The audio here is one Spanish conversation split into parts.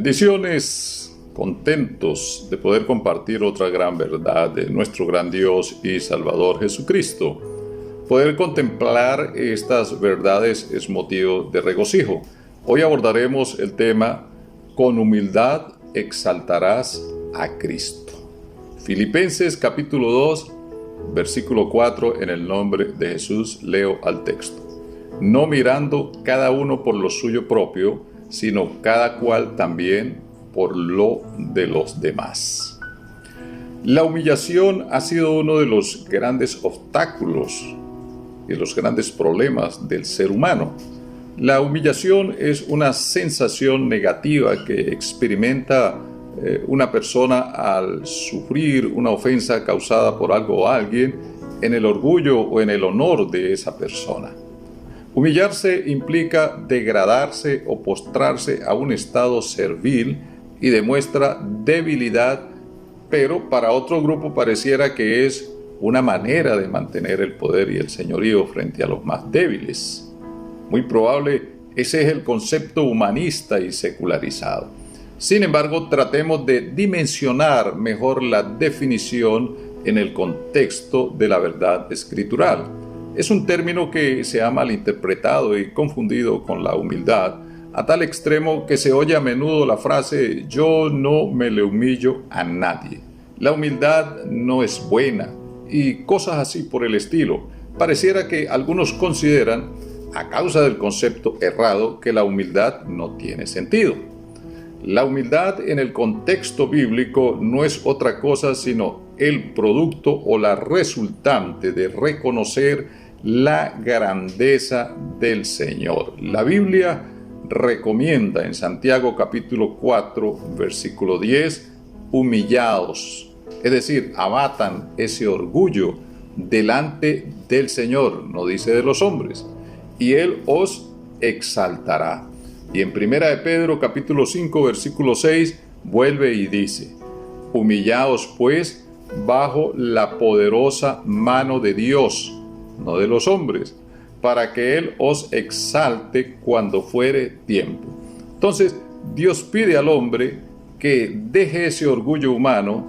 Bendiciones, contentos de poder compartir otra gran verdad de nuestro gran Dios y Salvador Jesucristo. Poder contemplar estas verdades es motivo de regocijo. Hoy abordaremos el tema: con humildad exaltarás a Cristo. Filipenses capítulo 2, versículo 4, en el nombre de Jesús leo al texto. No mirando cada uno por lo suyo propio, sino cada cual también por lo de los demás. La humillación ha sido uno de los grandes obstáculos y los grandes problemas del ser humano. La humillación es una sensación negativa que experimenta una persona al sufrir una ofensa causada por algo o alguien, en el orgullo o en el honor de esa persona. Humillarse implica degradarse o postrarse a un estado servil y demuestra debilidad, pero para otro grupo pareciera que es una manera de mantener el poder y el señorío frente a los más débiles. Muy probable ese es el concepto humanista y secularizado. Sin embargo, tratemos de dimensionar mejor la definición en el contexto de la verdad escritural. Es un término que se ha malinterpretado y confundido con la humildad, a tal extremo que se oye a menudo la frase «yo no me le humillo a nadie», «la humildad no es buena» y cosas así por el estilo. Pareciera que algunos consideran, a causa del concepto errado, que la humildad no tiene sentido. La humildad en el contexto bíblico no es otra cosa sino el producto o la resultante de reconocer la grandeza del Señor. La Biblia recomienda en Santiago capítulo 4, versículo 10, humillaos, es decir, abatan ese orgullo delante del Señor, no dice de los hombres, y Él os exaltará. Y en Primera de Pedro capítulo 5, versículo 6, vuelve y dice, humillaos pues bajo la poderosa mano de Dios, no de los hombres, para que Él os exalte cuando fuere tiempo. Entonces, Dios pide al hombre que deje ese orgullo humano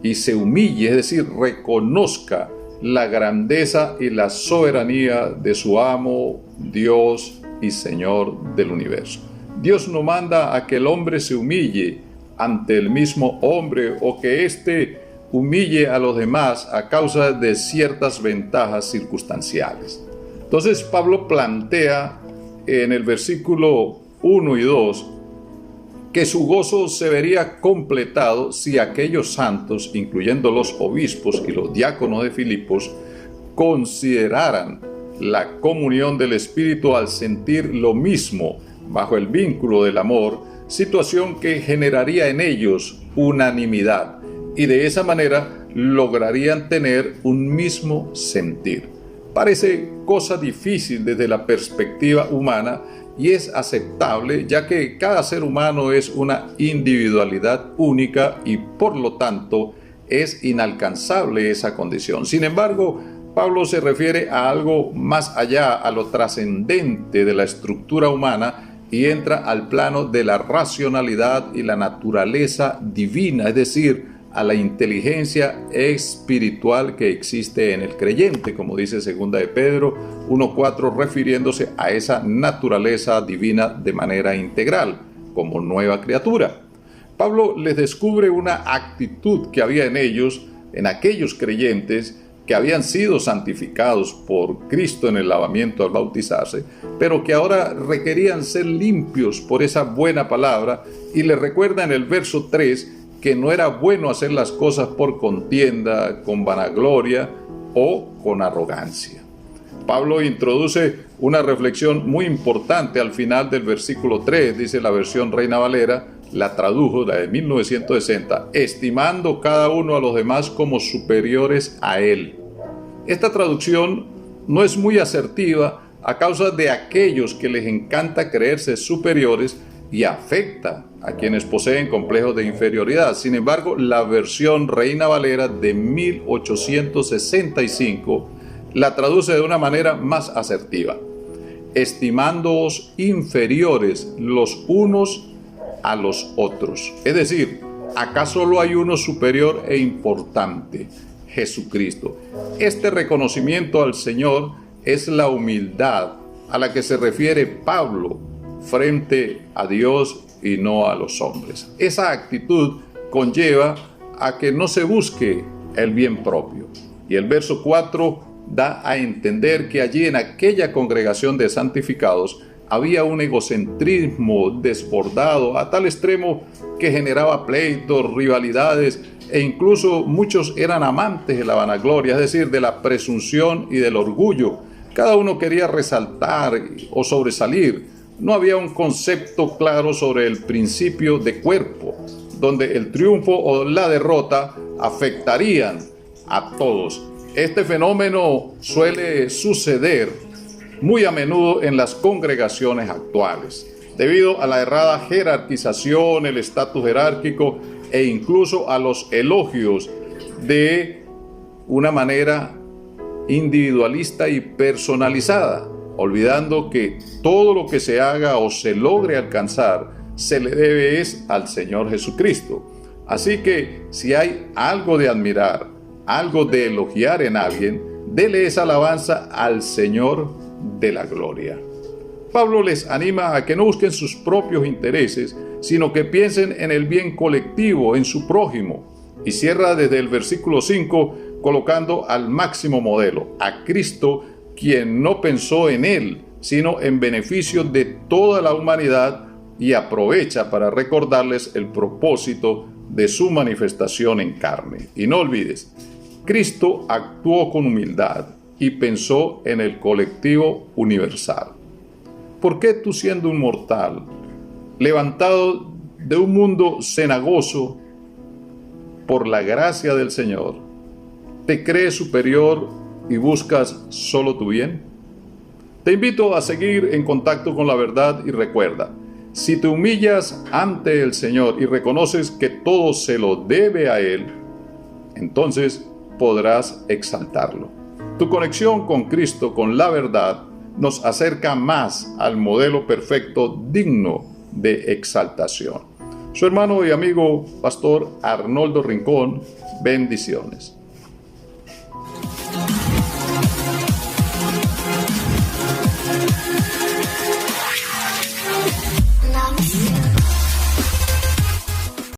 y se humille, es decir, reconozca la grandeza y la soberanía de su amo, Dios y Señor del universo. Dios no manda a que el hombre se humille ante el mismo hombre o que éste humille a los demás a causa de ciertas ventajas circunstanciales. Entonces Pablo plantea en el versículo 1 y 2 que su gozo se vería completado si aquellos santos, incluyendo los obispos y los diáconos de Filipos, consideraran la comunión del Espíritu al sentir lo mismo bajo el vínculo del amor, situación que generaría en ellos unanimidad y de esa manera lograrían tener un mismo sentir. Parece cosa difícil desde la perspectiva humana y es aceptable ya que cada ser humano es una individualidad única y por lo tanto es inalcanzable esa condición. Sin embargo, Pablo se refiere a algo más allá, a lo trascendente de la estructura humana y entra al plano de la racionalidad y la naturaleza divina, es decir, a la inteligencia espiritual que existe en el creyente, como dice 2 de Pedro 1:4, refiriéndose a esa naturaleza divina de manera integral, como nueva criatura. Pablo les descubre una actitud que había en ellos, en aquellos creyentes que habían sido santificados por Cristo en el lavamiento al bautizarse, pero que ahora requerían ser limpios por esa buena palabra, y les recuerda en el verso 3 que no era bueno hacer las cosas por contienda, con vanagloria o con arrogancia. Pablo introduce una reflexión muy importante al final del versículo 3, dice la versión Reina Valera, la tradujo, la de 1960, estimando cada uno a los demás como superiores a él. Esta traducción no es muy asertiva a causa de aquellos que les encanta creerse superiores y afecta a quienes poseen complejos de inferioridad. Sin embargo, la versión Reina Valera de 1865 la traduce de una manera más asertiva. Estimándoos inferiores los unos a los otros. Es decir, acá solo hay uno superior e importante: Jesucristo. Este reconocimiento al Señor es la humildad a la que se refiere Pablo frente a Dios y no a los hombres. Esa actitud conlleva a que no se busque el bien propio. Y el verso 4 da a entender que allí en aquella congregación de santificados había un egocentrismo desbordado a tal extremo que generaba pleitos, rivalidades, e incluso muchos eran amantes de la vanagloria, es decir, de la presunción y del orgullo. Cada uno quería resaltar o sobresalir. No había un concepto claro sobre el principio de cuerpo, donde el triunfo o la derrota afectarían a todos. Este fenómeno suele suceder muy a menudo en las congregaciones actuales, debido a la errada jerarquización, el estatus jerárquico e incluso a los elogios de una manera individualista y personalizada, olvidando que todo lo que se haga o se logre alcanzar se le debe al Señor Jesucristo. Así que si hay algo de admirar, algo de elogiar en alguien, dele esa alabanza al Señor de la gloria. Pablo les anima a que no busquen sus propios intereses, sino que piensen en el bien colectivo, en su prójimo. Y cierra desde el versículo 5 colocando al máximo modelo, a Cristo, quien no pensó en él, sino en beneficio de toda la humanidad, y aprovecha para recordarles el propósito de su manifestación en carne. Y no olvides, Cristo actuó con humildad y pensó en el colectivo universal. ¿Por qué tú, siendo un mortal, levantado de un mundo cenagoso por la gracia del Señor, te crees superior y buscas solo tu bien? Te invito a seguir en contacto con la verdad y recuerda, si te humillas ante el Señor y reconoces que todo se lo debe a Él, entonces podrás exaltarlo. Tu conexión con Cristo, con la verdad, nos acerca más al modelo perfecto digno de exaltación. Su hermano y amigo, Pastor Arnoldo Rincón, bendiciones.